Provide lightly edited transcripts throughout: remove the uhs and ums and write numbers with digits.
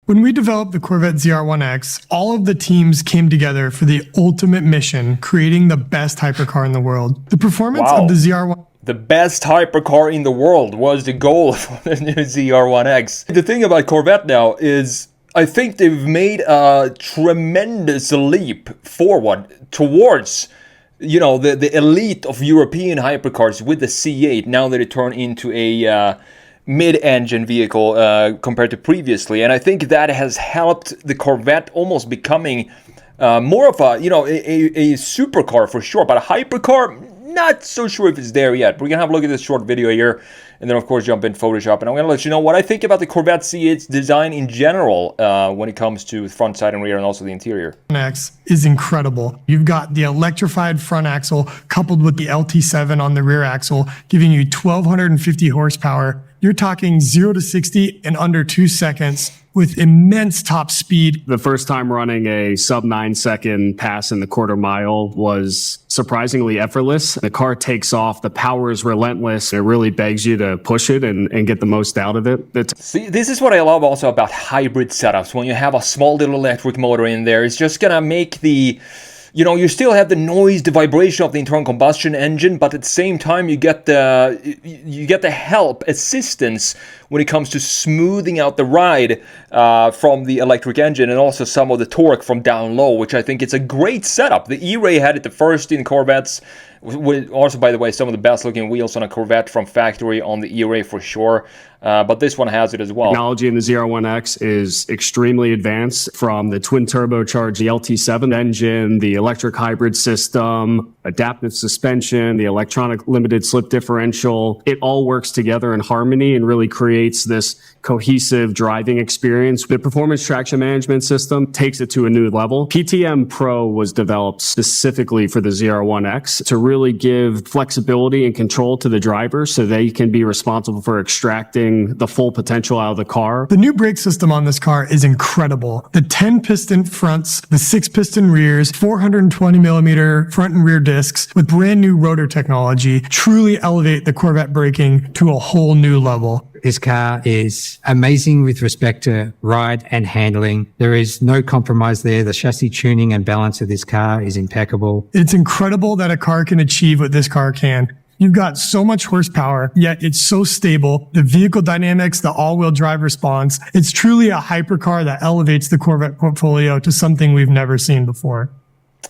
When we developed the Corvette ZR1X, all of the teams came together for the ultimate mission, creating the best hypercar in the world. The performance of the ZR1... The best hypercar in the world was the goal for the new ZR1X. The thing about Corvette now is I think they've made a tremendous leap forward towards, you know, the elite of European hypercars with the C8 now that it turned into a mid-engine vehicle compared to previously. And I think that has helped the Corvette almost becoming more of a, you know, a supercar for sure, but a hypercar, not so sure if it's there yet. We're gonna have a look at this short video here, and then of course jump in Photoshop, and I'm gonna let you know what I think about the Corvette C8's design in general when it comes to front, side, and rear, and also the interior. X is incredible. You've got the electrified front axle coupled with the LT7 on the rear axle, giving you 1,250 horsepower. You're talking 0 to 60 in under 2 seconds with immense top speed. The first time running a sub 9-second pass in the quarter mile was surprisingly effortless. The car takes off, the power is relentless. It really begs you to push it and get the most out of it. See, this is what I love also about hybrid setups. When you have a small little electric motor in there, it's just gonna make the, you know, you still have the noise, the vibration of the internal combustion engine, but at the same time you get the help, assistance when it comes to smoothing out the ride from the electric engine, and also some of the torque from down low, which I think it's a great setup. The E-Ray had it the first in Corvettes. Also, by the way, some of the best looking wheels on a Corvette from factory on the E-Ray for sure. But this one has it as well. Technology in the ZR1X is extremely advanced, from the twin turbocharged the LT7 engine, the electric hybrid system, adaptive suspension, the electronic limited slip differential. It all works together in harmony and really creates this cohesive driving experience. The performance traction management system takes it to a new level. PTM Pro was developed specifically for the ZR1X to really give flexibility and control to the driver so they can be responsible for extracting the full potential out of the car. The new brake system on this car is incredible. The 10-piston fronts, the 6-piston rears, 420mm front and rear discs with brand new rotor technology truly elevate the Corvette braking to a whole new level. This car is amazing with respect to ride and handling. There is no compromise there. The chassis tuning and balance of this car is impeccable. It's incredible that a car can achieve what this car can. You've got so much horsepower, yet it's so stable. The vehicle dynamics, the all-wheel drive response, it's truly a hypercar that elevates the Corvette portfolio to something we've never seen before.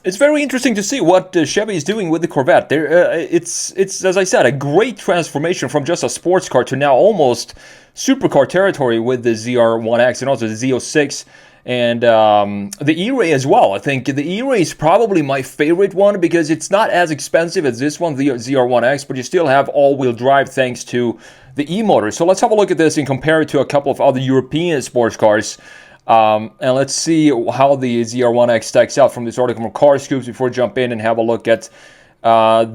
It's very interesting to see what Chevy is doing with the Corvette. It's as I said, a great transformation from just a sports car to now almost supercar territory with the ZR1X and also the Z06 and the E-Ray as well. I think the E-Ray is probably my favorite one because it's not as expensive as this one, the ZR1X, but you still have all-wheel drive thanks to the E-motor. So let's have a look at this and compare it to a couple of other European sports cars. And let's see how the ZR1X stacks out from this article from Car Scoops before we jump in and have a look at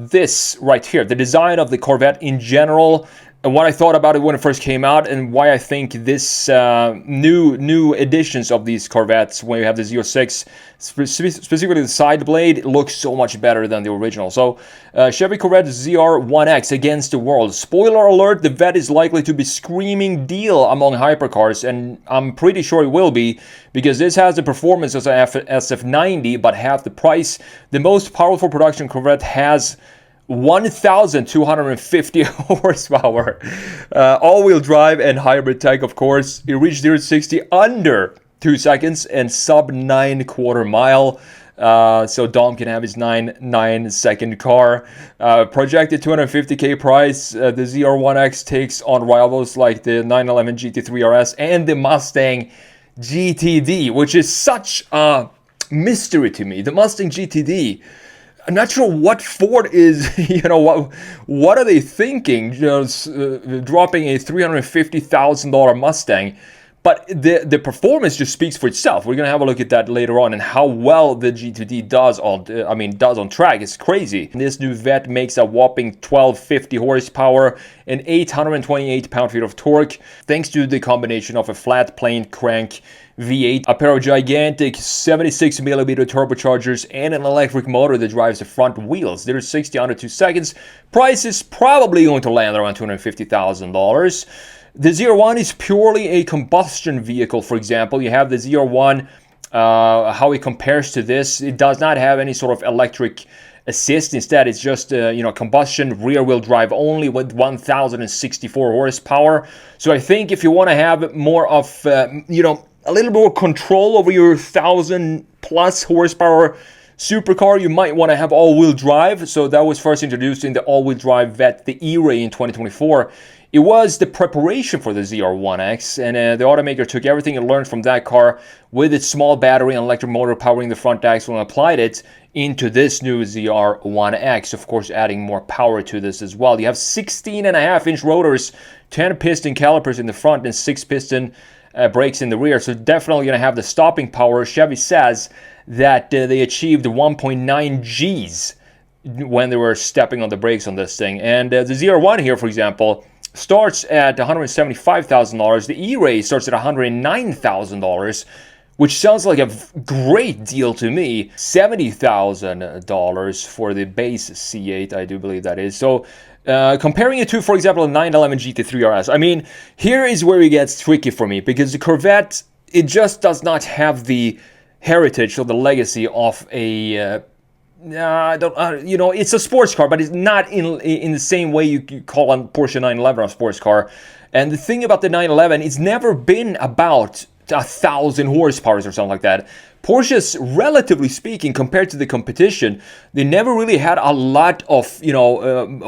this right here. The design of the Corvette in general, and what I thought about it when it first came out, and why I think this new editions of these Corvettes, when you have the Z06, specifically the side blade, looks so much better than the original. So Chevy Corvette ZR1X against the world. Spoiler alert, the Vet is likely to be screaming deal among hypercars, and I'm pretty sure it will be, because this has the performance as an SF90, but half the price. The most powerful production Corvette has 1,250 horsepower, all-wheel drive and hybrid tech, of course. It reached 0 to 60 under 2 seconds and sub 9 quarter mile. So Dom can have his 9-second car. Projected 250k price. The ZR1X takes on rivals like the 911 GT3 RS and the Mustang GTD, which is such a mystery to me. The Mustang GTD, I'm not sure what Ford is, what are they thinking, dropping a $350,000 Mustang. But the performance just speaks for itself. We're going to have a look at that later on, and how well the GTD does on track. It's crazy. This new Vet makes a whopping 1,250 horsepower and 828 pound-feet of torque, thanks to the combination of a flat plane crank V8, a pair of gigantic 76mm turbochargers, and an electric motor that drives the front wheels. 0 to 60 under 2 seconds. Price is probably going to land around $250,000. The ZR1 is purely a combustion vehicle, for example. You have the ZR1, how it compares to this. It does not have any sort of electric assist. Instead, it's just combustion rear-wheel drive only with 1064 horsepower. So I think if you want to have more of a little more control over your 1000+ horsepower supercar, you might want to have all-wheel drive. So that was first introduced in the all-wheel drive Vette, the E-Ray, in 2024. It was the preparation for the ZR1X, and the automaker took everything it learned from that car with its small battery and electric motor powering the front axle and applied it into this new ZR1X, of course adding more power to this as well. You have 16.5-inch rotors, 10 piston calipers in the front, and 6 piston brakes in the rear, so definitely going to have the stopping power. Chevy says that they achieved 1.9 Gs when they were stepping on the brakes on this thing. And the ZR1 here, for example, starts at $175,000. The E-Ray starts at $109,000, which sounds like a great deal to me. $70,000 for the base C8, I do believe that is. So comparing it to, for example, a 911 GT3 RS, I mean, here is where it gets tricky for me, because the Corvette, it just does not have the heritage or the legacy of a it's a sports car, but it's not in the same way you call a Porsche 911 a sports car. And the thing about the 911, it's never been about 1,000 horsepower or something like that. Porsches, relatively speaking, compared to the competition, they never really had a lot of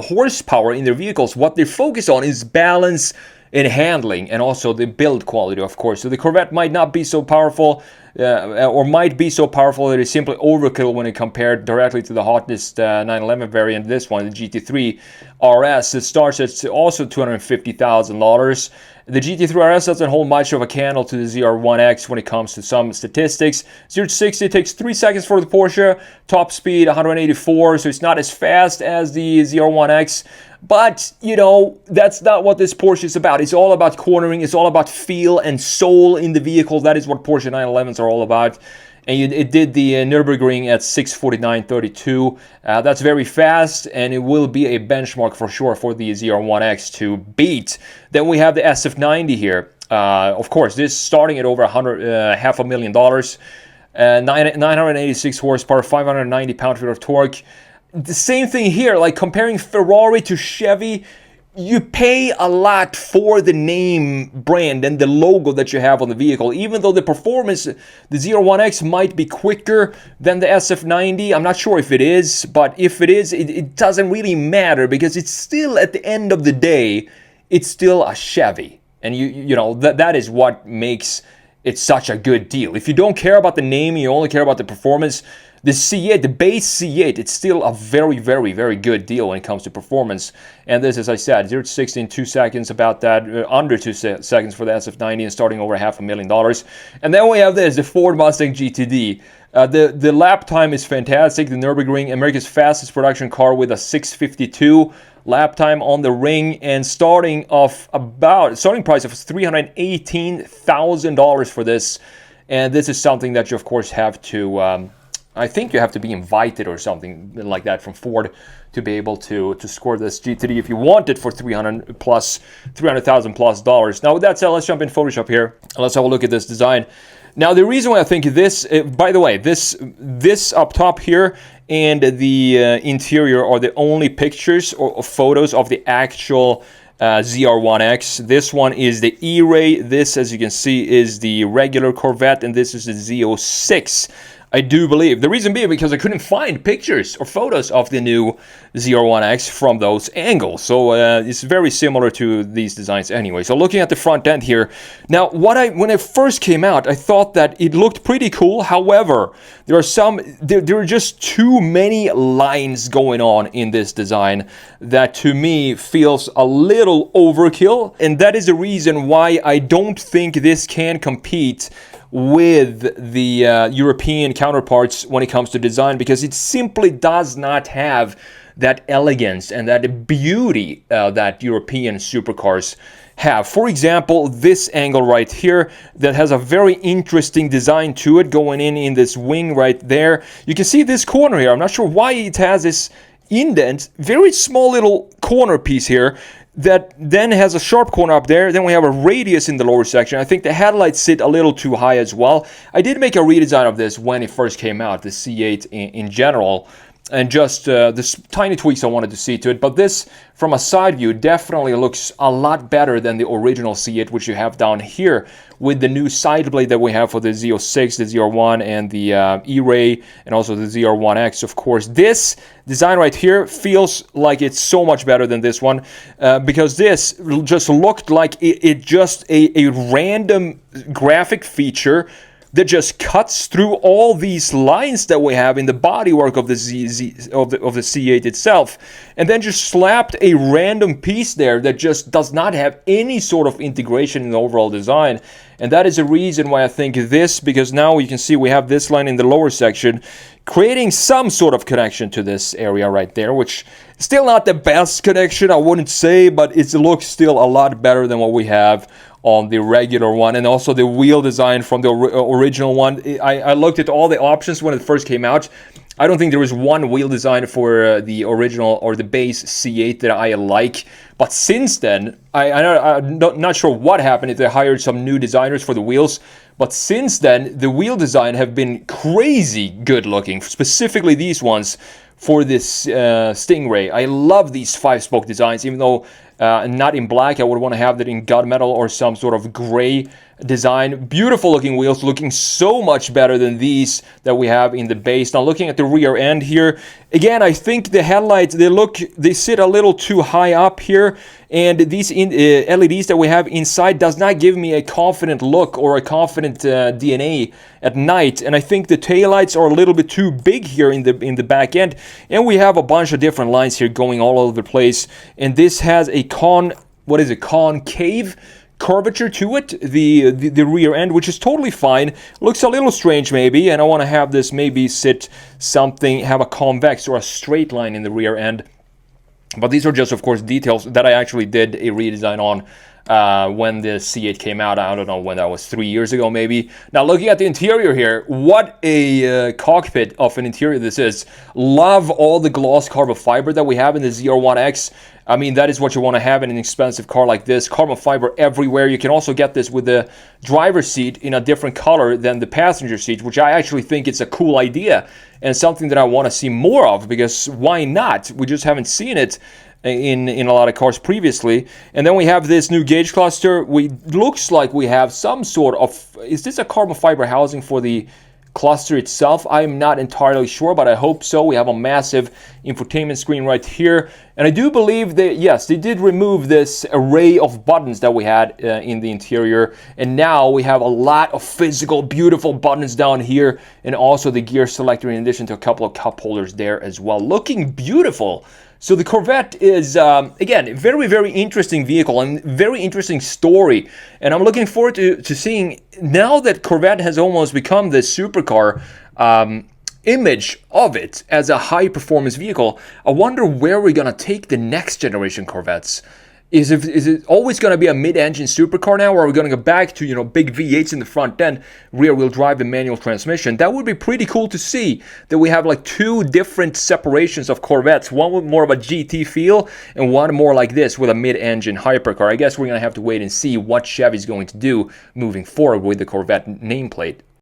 horsepower in their vehicles. What they focus on is balance and handling, and also the build quality, of course. So the Corvette might not be so powerful, or might be so powerful that it's simply overkill when it compared directly to the hottest 911 variant, this one, the GT3 RS. It starts at also $250,000. The GT3 RS doesn't hold much of a candle to the ZR1X when it comes to some statistics. 0 to 60 takes 3 seconds for the Porsche, top speed 184, so it's not as fast as the ZR1X. But, that's not what this Porsche is about. It's all about cornering. It's all about feel and soul in the vehicle. That is what Porsche 911s are all about. And it did the Nürburgring at 6:49.32. That's very fast, and it will be a benchmark for sure for the ZR1X to beat. Then we have the SF90 here. Of course, this starting at over $500,000. 986 horsepower, 590 pound-feet of torque. The same thing here, like comparing Ferrari to Chevy, you pay a lot for the name brand and the logo that you have on the vehicle. Even though the performance, the ZR1X might be quicker than the SF90. I'm not sure if it is, but if it is, it doesn't really matter, because it's still, at the end of the day, it's still a Chevy. And that is what makes it such a good deal. If you don't care about the name, you only care about the performance, the C8, the base C8, it's still a very, very, very good deal when it comes to performance. And this, as I said, 0 to 60 in 2 seconds, about that, under 2 seconds for the SF90, and starting over $500,000. And then we have this, the Ford Mustang GTD. The lap time is fantastic. The Nürburgring, America's fastest production car, with a 6:52 lap time on the ring, and starting price of $318,000 for this. And this is something that you, of course, have to, I think you have to be invited or something like that from Ford to be able to score this GTD if you want it for $300,000+. Now, with that said, let's jump in Photoshop here and let's have a look at this design. Now, the reason why I think this, by the way, this up top here and the interior are the only pictures or photos of the actual ZR1X. This one is the E-Ray. This, as you can see, is the regular Corvette, and this is the Z06. I do believe. The reason being because I couldn't find pictures or photos of the new ZR1X from those angles. So it's very similar to these designs anyway. So looking at the front end here. Now, when it first came out, I thought that it looked pretty cool. However, there are just too many lines going on in this design that to me feels a little overkill. And that is the reason why I don't think this can compete with the European counterparts when it comes to design, because it simply does not have that elegance and that beauty that European supercars have. For example, this angle right here that has a very interesting design to it, going in this wing right there. You can see this corner here. I'm not sure why it has this indent, very small little corner piece here. that then has a sharp corner up there. Then we have a radius in the lower section. I think the headlights sit a little too high as well. I did make a redesign of this when it first came out, the C8 in general, and just this tiny tweaks I wanted to see to it. But this, from a side view, definitely looks a lot better than the original C8, which you have down here with the new side blade that we have for the Z06, the ZR1, and the E-Ray, and also the ZR1X, of course. This design right here feels like it's so much better than this one, because this just looked like it just a random graphic feature that just cuts through all these lines that we have in the bodywork of the of the C8 itself, and then just slapped a random piece there that just does not have any sort of integration in the overall design. And that is a reason why I think this, because now you can see we have this line in the lower section creating some sort of connection to this area right there, which still not the best connection, I wouldn't say, but it looks still a lot better than what we have on the regular one. And also the wheel design from the original one. I looked at all the options when it first came out. I don't think there was one wheel design for the original or the base C8 that I like. But since then, I'm not sure what happened, if they hired some new designers for the wheels. But since then, the wheel design have been crazy good looking, specifically these ones for this Stingray. I love these 5-spoke designs, even though not in black. I would want to have that in gunmetal or some sort of gray design. Beautiful looking wheels, looking so much better than these that we have in the base. Now looking at the rear end here, again, I think the headlights, they sit a little too high up here, and these LEDs that we have inside does not give me a confident look or a confident DNA at night. And I think the taillights are a little bit too big here in the back end, and we have a bunch of different lines here going all over the place. And this has a concave curvature to it, the rear end, which is totally fine. Looks a little strange maybe, and I want to have this maybe have a convex or a straight line in the rear end. But these are just, of course, details that I actually did a redesign on when the C8 came out. I don't know when that was, 3 years ago maybe. Now looking at the interior here, what a cockpit of an interior this is. Love all the gloss carbon fiber that we have in the ZR1X. I mean, that is what you want to have in an expensive car like this. Carbon fiber everywhere. You can also get this with the driver's seat in a different color than the passenger seat, which I actually think it's a cool idea and something that I want to see more of, because why not? We just haven't seen it in a lot of cars previously. And then we have this new gauge cluster. Looks like we have some sort of, is this a carbon fiber housing for the cluster itself? I'm not entirely sure, but I hope so. We have a massive infotainment screen right here, and I do believe that, yes, they did remove this array of buttons that we had in the interior, and now we have a lot of physical, beautiful buttons down here, and also the gear selector in addition to a couple of cup holders there as well, looking beautiful. So the Corvette is, again, a very, very interesting vehicle and very interesting story. And I'm looking forward to seeing, now that Corvette has almost become the supercar image of it as a high-performance vehicle, I wonder where we're going to take the next generation Corvettes. Is it always going to be a mid-engine supercar now, or are we going to go back to, big V8s in the front end, rear-wheel drive and manual transmission? That would be pretty cool to see, that we have like two different separations of Corvettes, one with more of a GT feel and one more like this with a mid-engine hypercar. I guess we're going to have to wait and see what Chevy's going to do moving forward with the Corvette nameplate.